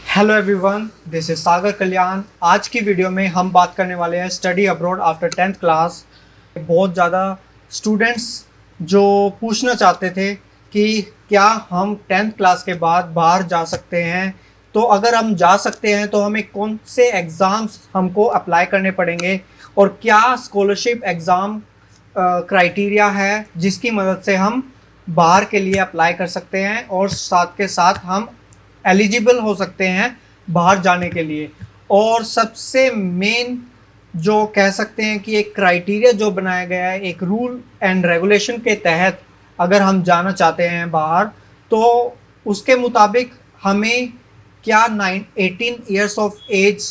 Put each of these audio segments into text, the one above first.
Hello everyone, this is सागर कल्याण। आज की video में हम बात करने वाले हैं study abroad after 10th class. बहुत ज़्यादा स्टूडेंट्स जो पूछना चाहते थे कि क्या हम 10th क्लास के बाद बाहर जा सकते हैं, तो अगर हम जा सकते हैं तो हमें कौन से एग्ज़ाम्स हमको अप्लाई करने पड़ेंगे और क्या स्कॉलरशिप एग्ज़ाम क्राइटेरिया है जिसकी मदद से हम बाहर के लिए अप्लाई कर सकते हैं और साथ के साथ हम एलिजिबल हो सकते हैं बाहर जाने के लिए। और सबसे मेन जो कह सकते हैं कि एक क्राइटेरिया जो बनाया गया है, एक रूल एंड रेगुलेशन के तहत अगर हम जाना चाहते हैं बाहर, तो उसके मुताबिक हमें क्या 18 ईयर्स ऑफ एज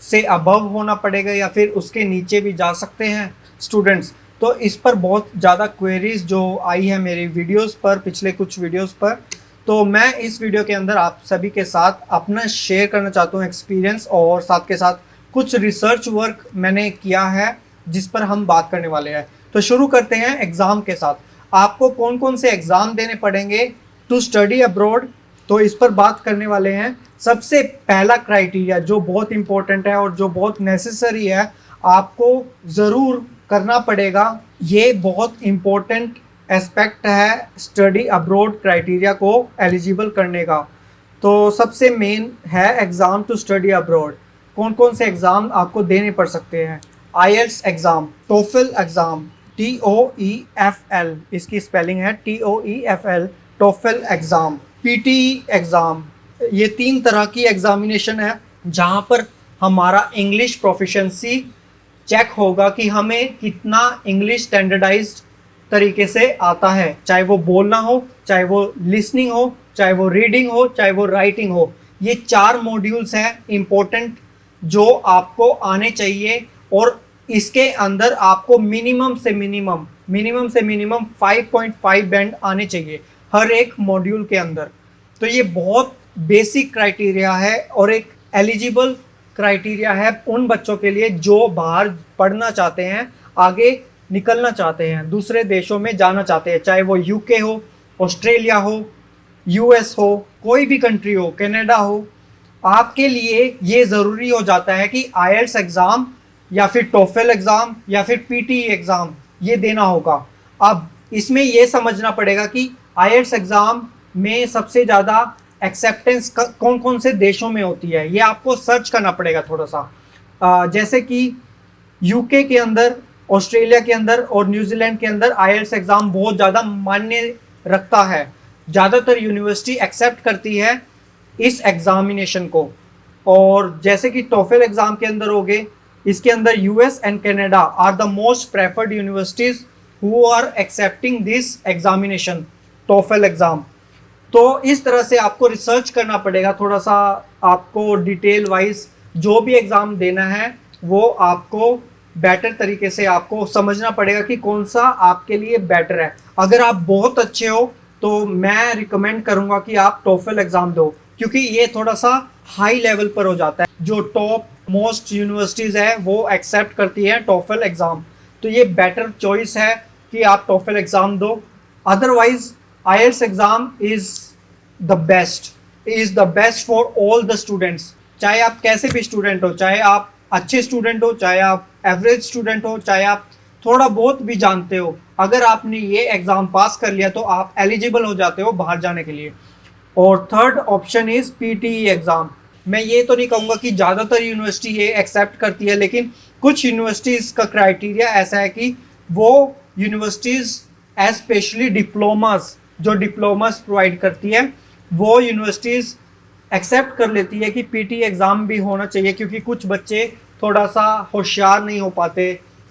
से अबव होना पड़ेगा या फिर उसके नीचे भी जा सकते हैं स्टूडेंट्स। तो इस पर बहुत ज़्यादा क्वेरीज जो आई है मेरी वीडियोस पर, पिछले कुछ वीडियोस पर, तो मैं इस वीडियो के अंदर आप सभी के साथ अपना शेयर करना चाहता हूँ एक्सपीरियंस, और साथ के साथ कुछ रिसर्च वर्क मैंने किया है जिस पर हम बात करने वाले हैं। तो शुरू करते हैं एग्ज़ाम के साथ। आपको कौन कौन से एग्ज़ाम देने पड़ेंगे टू स्टडी अब्रॉड, तो इस पर बात करने वाले हैं। सबसे पहला क्राइटेरिया जो बहुत इंपॉर्टेंट है और जो बहुत नेसेसरी है, आपको ज़रूर करना पड़ेगा, ये बहुत इम्पोर्टेंट एस्पेक्ट है स्टडी अब्रॉड क्राइटेरिया को एलिजिबल करने का। तो सबसे मेन है एग्ज़ाम टू स्टडी अब्रॉड। कौन कौन से एग्ज़ाम आपको देने पड़ सकते हैं? IELTS exam, TOEFL exam, TOEFL इसकी स्पेलिंग है TOEFL, TOEFL exam, PTE exam. ये 3 तरह की एग्ज़ामिनेशन है जहाँ पर हमारा इंग्लिश प्रोफिशेंसी चेक होगा कि हमें कितना इंग्लिश स्टैंडर्डाइज्ड तरीके से आता है, चाहे वो बोलना हो, चाहे वो लिसनिंग हो, चाहे वो रीडिंग हो, चाहे वो राइटिंग हो। ये 4 मॉड्यूल्स हैं इम्पोर्टेंट जो आपको आने चाहिए, और इसके अंदर आपको मिनिमम से मिनिमम 5.5 बैंड आने चाहिए हर एक मॉड्यूल के अंदर। तो ये बहुत बेसिक क्राइटेरिया है और एक एलिजिबल क्राइटेरिया है उन बच्चों के लिए जो बाहर पढ़ना चाहते हैं, आगे निकलना चाहते हैं, दूसरे देशों में जाना चाहते हैं, चाहे वो यूके हो, ऑस्ट्रेलिया हो, यूएस हो, कोई भी कंट्री हो, कनाडा हो। आपके लिए ये ज़रूरी हो जाता है कि आईएल्ट्स एग्ज़ाम या फिर टोफल एग्ज़ाम या फिर पीटीई एग्ज़ाम ये देना होगा। अब इसमें ये समझना पड़ेगा कि आईएल्ट्स एग्ज़ाम में सबसे ज़्यादा एक्सेप्टेंस कौन कौन से देशों में होती है, ये आपको सर्च करना पड़ेगा थोड़ा सा। जैसे कि यूके के अंदर, ऑस्ट्रेलिया के अंदर और न्यूजीलैंड के अंदर आईएल्ट्स एग्ज़ाम बहुत ज़्यादा मान्य रखता है। ज़्यादातर यूनिवर्सिटी एक्सेप्ट करती है इस एग्ज़ामिनेशन को। और जैसे कि टोफल एग्ज़ाम के अंदर हो गए, इसके अंदर US and Canada are the most preferred universities who are accepting this examination, TOEFL exam. तो इस तरह से आपको रिसर्च करना पड़ेगा थोड़ा सा, आपको डिटेल वाइज जो भी एग्ज़ाम देना है वो आपको बेटर तरीके से आपको समझना पड़ेगा कि कौन सा आपके लिए बेटर है। अगर आप बहुत अच्छे हो तो मैं रिकमेंड करूंगा कि आप टोफल एग्ज़ाम दो, क्योंकि ये थोड़ा सा हाई लेवल पर हो जाता है। जो टॉप मोस्ट यूनिवर्सिटीज़ है वो एक्सेप्ट करती है टोफल एग्ज़ाम, तो ये बेटर चॉइस है कि आप टोफल एग्ज़ाम दो। Otherwise IELTS exam is the best for all the students. चाहे आप कैसे भी स्टूडेंट हो, चाहे आप अच्छे स्टूडेंट हो, चाहे आप एवरेज स्टूडेंट हो, चाहे आप थोड़ा बहुत भी जानते हो, अगर आपने ये एग्ज़ाम पास कर लिया तो आप एलिजिबल हो जाते हो बाहर जाने के लिए। और third option is PTE exam. मैं ये तो नहीं कहूँगा कि ज़्यादातर यूनिवर्सिटी ये एक्सेप्ट करती है, लेकिन कुछ यूनिवर्सिटीज़ का क्राइटेरिया ऐसा है कि वो यूनिवर्सिटीज़ एस्पेशली डिप्लोमास, जो डिप्लोमास प्रोवाइड करती है, वो यूनिवर्सिटीज़ एक्सेप्ट कर लेती है कि पीटी एग्ज़ाम भी होना चाहिए, क्योंकि कुछ बच्चे थोड़ा सा होशियार नहीं हो पाते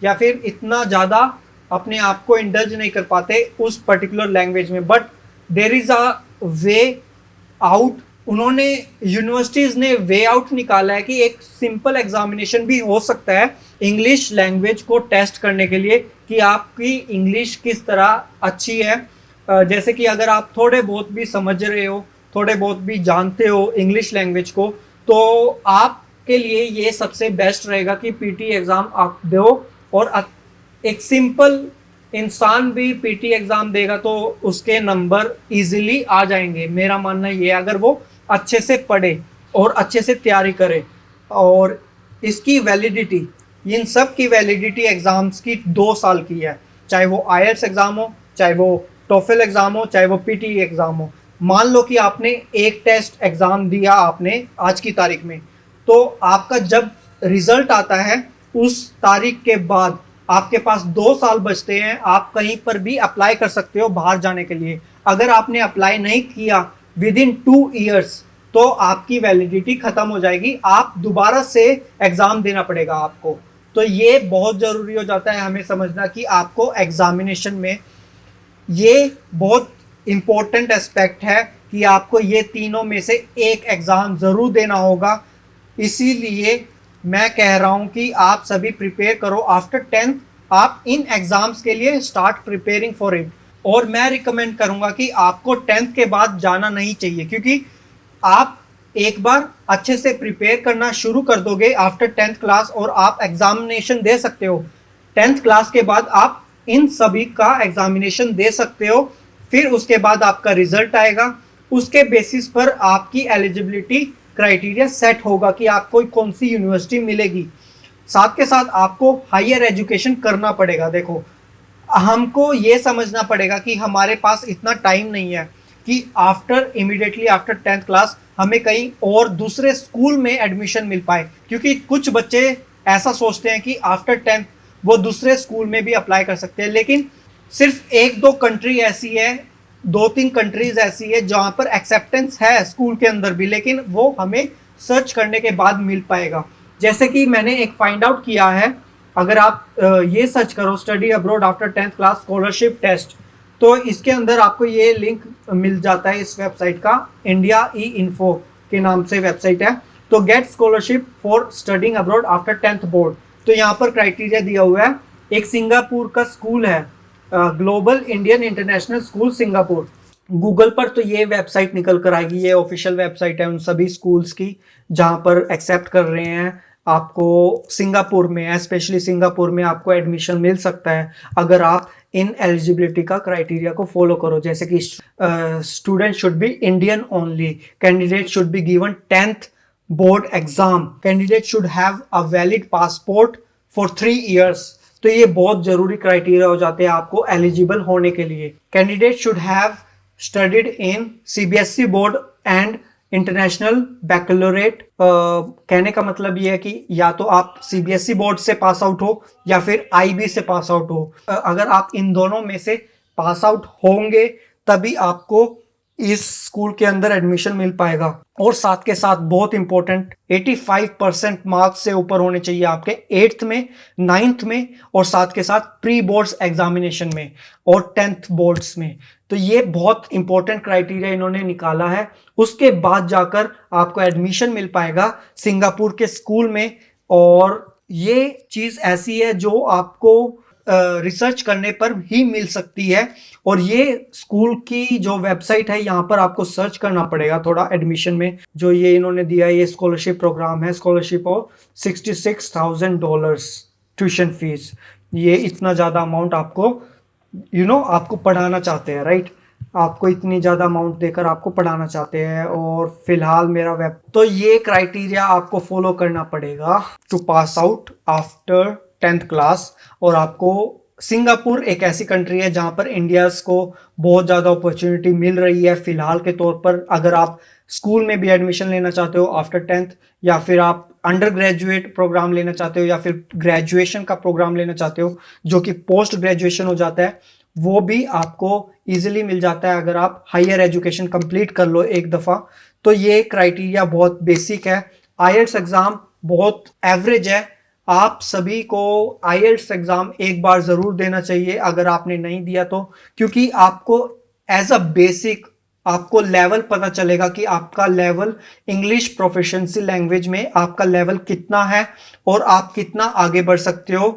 या फिर इतना ज़्यादा अपने आप को इंडल्ज नहीं कर पाते उस पर्टिकुलर लैंग्वेज में। But there is a way out. उन्होंने, यूनिवर्सिटीज़ ने वे आउट निकाला है कि एक सिंपल एग्जामिनेशन भी हो सकता है इंग्लिश लैंग्वेज को टेस्ट करने के लिए कि आपकी इंग्लिश किस तरह अच्छी है। जैसे कि अगर आप थोड़े बहुत भी समझ रहे हो, थोड़े बहुत भी जानते हो इंग्लिश लैंग्वेज को, तो आपके लिए ये सबसे बेस्ट रहेगा कि पीटी एग्ज़ाम आप दो। और एक सिंपल इंसान भी पीटी एग्ज़ाम देगा तो उसके नंबर इजीली आ जाएंगे, मेरा मानना ये है, अगर वो अच्छे से पढ़े। और अच्छे से तैयारी करें। और इसकी वैलिडिटी, इन सब की वैलिडिटी एग्ज़ाम्स की 2 साल की है, चाहे वो आईएलटीएस एग्ज़ाम हो, चाहे वो टोफल एग्ज़ाम हो, चाहे वो पीटी एग्ज़ाम हो। मान लो कि आपने एक टेस्ट एग्ज़ाम दिया आपने आज की तारीख में, तो आपका जब रिजल्ट आता है उस तारीख के बाद आपके पास 2 साल बचते हैं, आप कहीं पर भी अप्लाई कर सकते हो बाहर जाने के लिए। अगर आपने अप्लाई नहीं किया विद इन 2 ईयर्स तो आपकी वैलिडिटी खत्म हो जाएगी, आप दोबारा से एग्जाम देना पड़ेगा आपको। तो ये बहुत ज़रूरी हो जाता है हमें समझना कि आपको एग्जामिनेशन में ये बहुत इम्पोर्टेंट एस्पेक्ट है कि आपको ये तीनों में से एक एग्ज़ाम ज़रूर देना होगा। इसीलिए मैं कह रहा हूँ कि आप सभी प्रिपेयर करो। आफ्टर 10th आप इन एग्ज़ाम्स के लिए स्टार्ट प्रिपेयरिंग फॉर इट। और मैं रिकमेंड करूँगा कि आपको 10th के बाद जाना नहीं चाहिए, क्योंकि आप एक बार अच्छे से प्रिपेयर करना शुरू कर दोगे आफ्टर 10th क्लास और आप एग्जामिनेशन दे सकते हो। 10th क्लास के बाद आप इन सभी का एग्जामिनेशन दे सकते हो। फिर उसके बाद आपका रिजल्ट आएगा, उसके बेसिस पर आपकी एलिजिबिलिटी क्राइटेरिया सेट होगा कि आपको कौन सी यूनिवर्सिटी मिलेगी। साथ के साथ आपको हायर एजुकेशन करना पड़ेगा। देखो, हमको ये समझना पड़ेगा कि हमारे पास इतना टाइम नहीं है कि इमीडिएटली आफ्टर 10th क्लास हमें कहीं और दूसरे स्कूल में एडमिशन मिल पाए, क्योंकि कुछ बच्चे ऐसा सोचते हैं कि आफ्टर 10th वो दूसरे स्कूल में भी अप्लाई कर सकते हैं। लेकिन सिर्फ 1-2 कंट्री ऐसी है, 2-3 कंट्रीज ऐसी है जहाँ पर एक्सेप्टेंस है स्कूल के अंदर भी, लेकिन वो हमें सर्च करने के बाद मिल पाएगा। जैसे कि मैंने एक फाइंड आउट किया है, अगर आप ये सर्च करो study abroad after 10th class scholarship test, तो इसके अंदर आपको ये लिंक मिल जाता है इस वेबसाइट का, इंडिया ई इन्फो के नाम से वेबसाइट है। तो gate scholarship for studying abroad after 10th board, तो यहाँ पर क्राइटेरिया दिया हुआ है। एक सिंगापुर का स्कूल है, global Indian international school Singapore. Google पर तो ये वेबसाइट निकल कर आएगी, ये ऑफिशियल वेबसाइट है उन सभी स्कूल्स की जहाँ पर एक्सेप्ट कर रहे हैं आपको। सिंगापुर में है, स्पेशली सिंगापुर में आपको एडमिशन मिल सकता है अगर आप इन एलिजिबिलिटी का क्राइटेरिया को फॉलो करो। जैसे कि student should be Indian only, candidate should be given 10th board exam, candidate should have a valid passport for 3 years। तो ये बहुत जरूरी क्राइटेरिया हो जाते हैं आपको एलिजिबल होने के लिए। Candidate should have studied in CBSE board and international baccalaureate. कहने का मतलब ये है कि या तो आप सीबीएसई बोर्ड से पास आउट हो या फिर आईबी से पास आउट हो। अगर आप इन दोनों में से पास आउट होंगे तभी आपको इस स्कूल के अंदर एडमिशन मिल पाएगा। और साथ के साथ बहुत इंपॉर्टेंट, 85% मार्क्स से ऊपर होने चाहिए आपके 8th में, 9th में, और साथ के साथ प्री बोर्ड्स एग्जामिनेशन में और 10th बोर्ड्स में। तो ये बहुत इंपॉर्टेंट क्राइटेरिया इन्होंने निकाला है। उसके बाद जाकर आपको एडमिशन मिल पाएगा सिंगापुर के स्कूल में। और ये चीज़ ऐसी है जो आपको रिसर्च करने पर ही मिल सकती है। और ये स्कूल की जो वेबसाइट है यहाँ पर आपको सर्च करना पड़ेगा थोड़ा एडमिशन में। जो ये इन्होंने दिया है, ये स्कॉलरशिप प्रोग्राम है, स्कॉलरशिप ऑफ $66,000 ट्यूशन फीस। ये इतना ज़्यादा अमाउंट आपको आपको पढ़ाना चाहते हैं, राइट? आपको इतनी ज़्यादा अमाउंट देकर आपको पढ़ाना चाहते हैं। और फिलहाल मेरा वेब, तो ये क्राइटेरिया आपको फॉलो करना पड़ेगा to pass out after 10th class. और आपको सिंगापुर एक ऐसी कंट्री है जहां पर इंडियंस को बहुत ज़्यादा अपॉर्चुनिटी मिल रही है फिलहाल के तौर पर। अगर आप स्कूल में भी एडमिशन लेना चाहते हो आफ्टर 10th, या फिर आप अंडर ग्रेजुएट प्रोग्राम लेना चाहते हो, या फिर ग्रेजुएशन का प्रोग्राम लेना चाहते हो जो कि पोस्ट ग्रेजुएशन हो जाता है, वो भी आपको इजीली मिल जाता है अगर आप हायर एजुकेशन कंप्लीट कर लो एक दफ़ा। तो ये क्राइटेरिया बहुत बेसिक है। आईएलटीएस एग्ज़ाम बहुत एवरेज है, आप सभी को आईएलटीएस एग्ज़ाम एक बार ज़रूर देना चाहिए अगर आपने नहीं दिया तो, क्योंकि आपको एज अ बेसिक आपको लेवल पता चलेगा कि आपका लेवल इंग्लिश प्रोफिशिएंसी लैंग्वेज में आपका लेवल कितना है और आप कितना आगे बढ़ सकते हो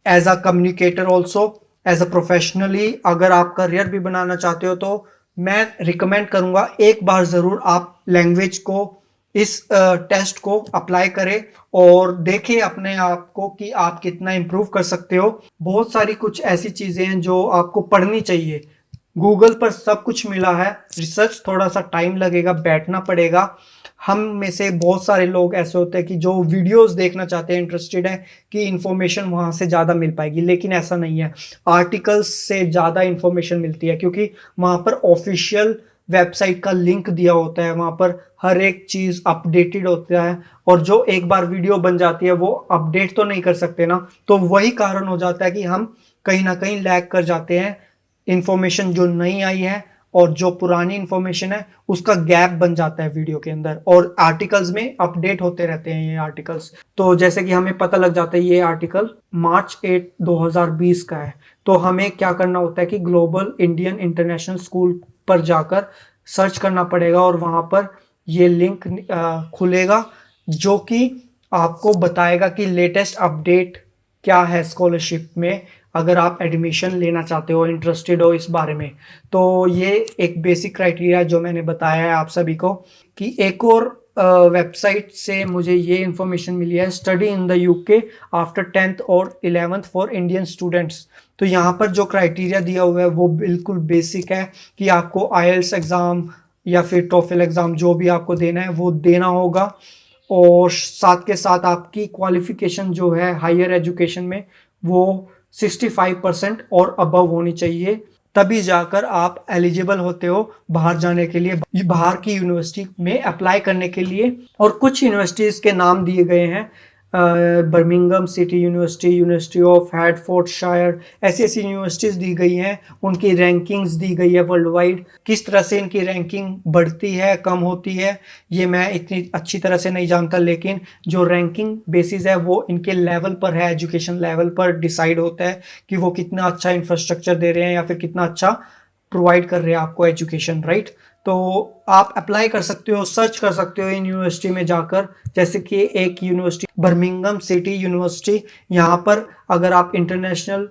as a communicator also, as a professionally. अगर आप करियर भी बनाना चाहते हो तो मैं रिकमेंड करूंगा एक बार ज़रूर आप लैंग्वेज को, इस टेस्ट को अप्लाई करें और देखें अपने आप को कि आप कितना इम्प्रूव कर सकते हो। बहुत सारी कुछ ऐसी चीज़ें हैं जो आपको पढ़नी चाहिए गूगल पर सब कुछ मिला है। रिसर्च थोड़ा सा टाइम लगेगा, बैठना पड़ेगा। हम में से बहुत सारे लोग ऐसे होते हैं कि जो वीडियोस देखना चाहते हैं, इंटरेस्टेड है कि इंफॉर्मेशन वहाँ से ज़्यादा मिल पाएगी, लेकिन ऐसा नहीं है। आर्टिकल्स से ज़्यादा इंफॉर्मेशन मिलती है क्योंकि वहाँ पर ऑफिशियल वेबसाइट का लिंक दिया होता है, वहाँ पर हर एक चीज़ अपडेटेड होता है। और जो एक बार वीडियो बन जाती है वो अपडेट तो नहीं कर सकते ना, तो वही कारण हो जाता है कि हम कहीं ना कहीं लैग कर जाते हैं। इंफॉर्मेशन जो नई आई है और जो पुरानी इंफॉर्मेशन है उसका गैप बन जाता है वीडियो के अंदर, और आर्टिकल्स में अपडेट होते रहते हैं ये आर्टिकल्स। तो जैसे कि हमें पता लग जाता है ये आर्टिकल मार्च 8 2020 का है, तो हमें क्या करना होता है कि ग्लोबल इंडियन इंटरनेशनल स्कूल पर जाकर सर्च करना पड़ेगा और वहां पर ये लिंक खुलेगा जो कि आपको बताएगा कि लेटेस्ट अपडेट क्या है स्कॉलरशिप में, अगर आप एडमिशन लेना चाहते हो, इंटरेस्टेड हो इस बारे में। तो ये एक बेसिक क्राइटेरिया जो मैंने बताया है आप सभी को। कि एक और वेबसाइट से मुझे ये इंफॉर्मेशन मिली है, study in the UK after 10th और 11th फॉर इंडियन स्टूडेंट्स। तो यहाँ पर जो क्राइटेरिया दिया हुआ है वो बिल्कुल बेसिक है कि आपको आईएलटीएस एग्ज़ाम या फिर टोफल एग्ज़ाम जो भी आपको देना है वो देना होगा, और साथ के साथ आपकी क्वालिफिकेशन जो है हायर एजुकेशन में वो 65% और अबव होनी चाहिए, तभी जाकर आप एलिजिबल होते हो बाहर जाने के लिए, बाहर की यूनिवर्सिटी में अप्लाई करने के लिए। और कुछ यूनिवर्सिटीज़ के नाम दिए गए हैं, Birmingham City University, University of Hertfordshire, ऐसी ऐसी यूनिवर्सिटीज़ दी गई हैं। उनकी रैंकिंग्स दी गई है वर्ल्ड वाइड, किस तरह से इनकी रैंकिंग बढ़ती है कम होती है ये मैं इतनी अच्छी तरह से नहीं जानता, लेकिन जो रैंकिंग बेसिस है वो इनके लेवल पर है, एजुकेशन लेवल पर डिसाइड होता है कि वो कितना अच्छा इंफ्रास्ट्रक्चर दे रहे हैं या फिर कितना अच्छा प्रोवाइड कर रहे हैं आपको एजुकेशन, राइट। तो आप अप्लाई कर सकते हो, सर्च कर सकते हो इन यूनिवर्सिटी में जाकर। जैसे कि एक यूनिवर्सिटी बर्मिंघम सिटी यूनिवर्सिटी, यहाँ पर अगर आप इंटरनेशनल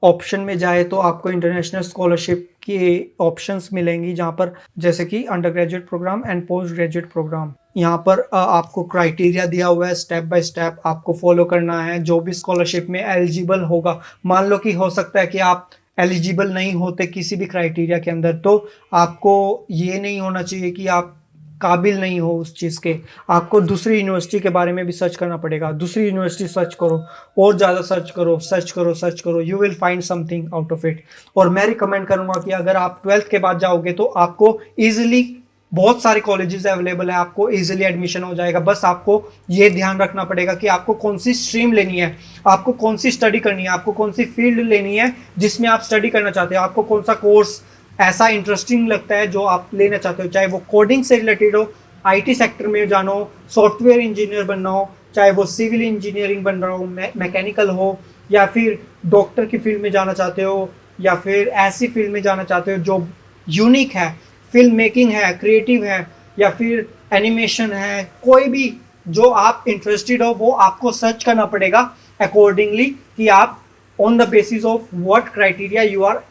ऑप्शन में जाए तो आपको इंटरनेशनल स्कॉलरशिप की ऑप्शंस मिलेंगी, जहाँ पर जैसे कि under graduate program and post graduate program. यहाँ पर आपको क्राइटेरिया दिया हुआ है, स्टेप बाय स्टेप आपको फॉलो करना है। जो भी स्कॉलरशिप में एलिजिबल होगा, मान लो कि हो सकता है कि आप एलिजिबल नहीं होते किसी भी क्राइटेरिया के अंदर, तो आपको ये नहीं होना चाहिए कि आप काबिल नहीं हो उस चीज़ के। आपको दूसरी यूनिवर्सिटी के बारे में भी सर्च करना पड़ेगा, दूसरी यूनिवर्सिटी सर्च करो और ज़्यादा सर्च करो, सर्च करो, सर्च करो, you will find something out of it. और मैं रिकमेंड करूँगा कि अगर आप 12th के बाद जाओगे तो आपको ईजिली बहुत सारे कॉलेजेस अवेलेबल है, आपको इजीली एडमिशन हो जाएगा। बस आपको ये ध्यान रखना पड़ेगा कि आपको कौन सी स्ट्रीम लेनी है, आपको कौन सी स्टडी करनी है, आपको कौन सी फील्ड लेनी है जिसमें आप स्टडी करना चाहते हो, आपको कौन सा कोर्स ऐसा इंटरेस्टिंग लगता है जो आप लेना चाहते हो, चाहे वो कोडिंग से रिलेटेड हो, आईटी सेक्टर में जाना हो, सॉफ्टवेयर इंजीनियर बनना हो, चाहे वो सिविल इंजीनियरिंग बन रहा हो, मैकेनिकल हो, या फिर डॉक्टर की फील्ड में जाना चाहते हो, या फिर ऐसी फील्ड में जाना चाहते हो जो यूनिक है, फिल्म मेकिंग है, क्रिएटिव है, या फिर एनिमेशन है, कोई भी जो आप इंटरेस्टेड हो वो आपको सर्च करना पड़ेगा अकॉर्डिंगली कि आप on the basis of what criteria you are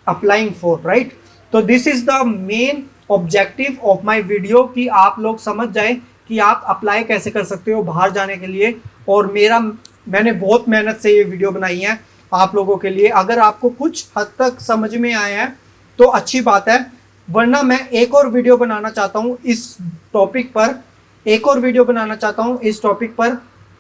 applying for, right. तो this is the main objective of my video कि आप लोग समझ जाए कि आप अप्लाई कैसे कर सकते हो बाहर जाने के लिए। और मैंने बहुत मेहनत से ये वीडियो बनाई है आप लोगों के लिए। अगर आपको कुछ हद तक समझ में आया है तो अच्छी बात है, वरना मैं एक और वीडियो बनाना चाहता हूँ इस टॉपिक पर,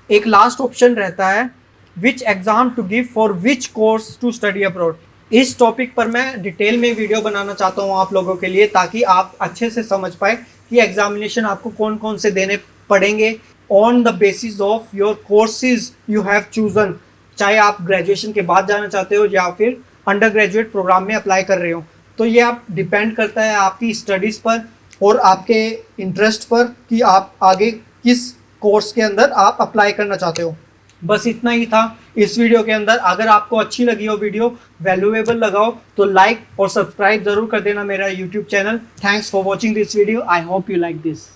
एक लास्ट ऑप्शन रहता है, which exam to give for which course to study abroad. इस टॉपिक पर मैं डिटेल में वीडियो बनाना चाहता हूँ आप लोगों के लिए, ताकि आप अच्छे से समझ पाए कि एग्जामिनेशन आपको कौन कौन से देने पड़ेंगे on the basis of your courses you have chosen. चाहे आप ग्रेजुएशन के बाद जाना चाहते हो या फिर अंडर ग्रेजुएट प्रोग्राम में अप्लाई कर रहे हो, तो ये आप डिपेंड करता है आपकी स्टडीज़ पर और आपके इंटरेस्ट पर कि आप आगे किस कोर्स के अंदर आप अप्लाई करना चाहते हो। बस इतना ही था इस वीडियो के अंदर। अगर आपको अच्छी लगी हो वीडियो, वैल्यूएबल लगा हो, तो लाइक और सब्सक्राइब जरूर कर देना मेरा YouTube channel. Thanks for watching this video, I hope you like this.